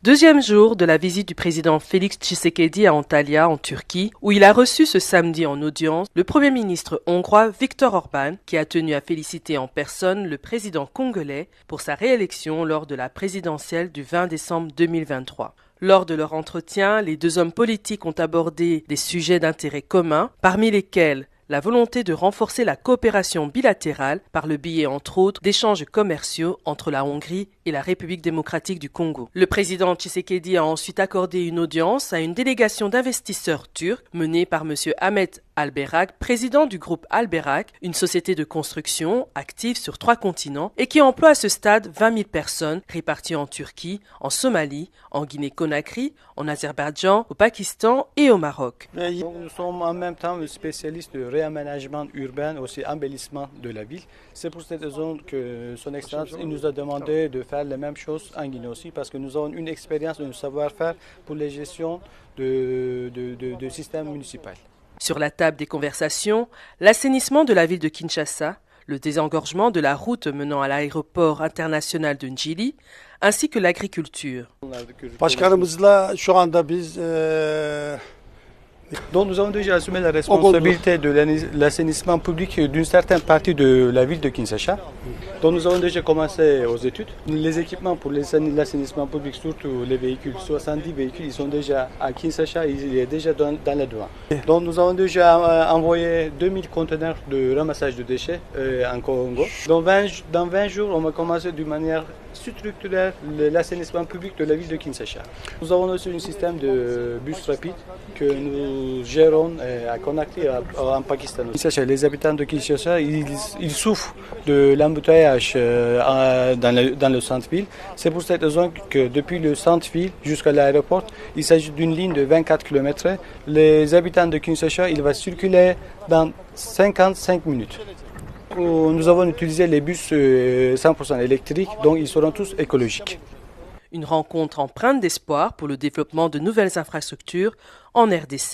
Deuxième jour de la visite du président Félix Tshisekedi à Antalya, en Turquie, où il a reçu ce samedi en audience le Premier ministre hongrois Viktor Orbán, qui a tenu à féliciter en personne le président congolais pour sa réélection lors de la présidentielle du 20 décembre 2023. Lors de leur entretien, les deux hommes politiques ont abordé des sujets d'intérêt commun, parmi lesquels la volonté de renforcer la coopération bilatérale par le biais, entre autres, d'échanges commerciaux entre la Hongrie et la République démocratique du Congo. Le président Tshisekedi a ensuite accordé une audience à une délégation d'investisseurs turcs menée par M. Ahmet Albayrak, président du groupe Albayrak, une société de construction active sur 3 continents et qui emploie à ce stade 20 000 personnes réparties en Turquie, en Somalie, en Guinée-Conakry, en Azerbaïdjan, au Pakistan et au Maroc. Nous sommes en même temps spécialistes de réaménagement urbain, aussi embellissement de la ville. C'est pour cette raison que son Excellence nous a demandé de faire les mêmes choses en Guinée aussi, parce que nous avons une expérience, un savoir-faire pour les gestions de système municipal. Sur la table des conversations, l'assainissement de la ville de Kinshasa, le désengorgement de la route menant à l'aéroport international de Njili, ainsi que l'agriculture. Donc nous avons déjà assumé la responsabilité de l'assainissement public d'une certaine partie de la ville de Kinshasa. Donc nous avons déjà commencé aux études. Les équipements pour l'assainissement public, surtout les véhicules, 70 véhicules, ils sont déjà à Kinshasa, ils sont déjà dans les douanes. Donc nous avons déjà envoyé 2000 conteneurs de ramassage de déchets en Congo. Dans 20 jours, on va commencer d'une manière structurelle l'assainissement public de la ville de Kinshasa. Nous avons aussi un système de bus rapide que nous gérons à Conakry en Pakistan. Les habitants de Kinshasa, ils souffrent de l'embouteillage dans le centre-ville. C'est pour cette raison que depuis le centre-ville jusqu'à l'aéroport, il s'agit d'une ligne de 24 km. Les habitants de Kinshasa, ils vont circuler dans 55 minutes. Nous avons utilisé les bus 100% électriques, donc ils seront tous écologiques. Une rencontre empreinte d'espoir pour le développement de nouvelles infrastructures en RDC.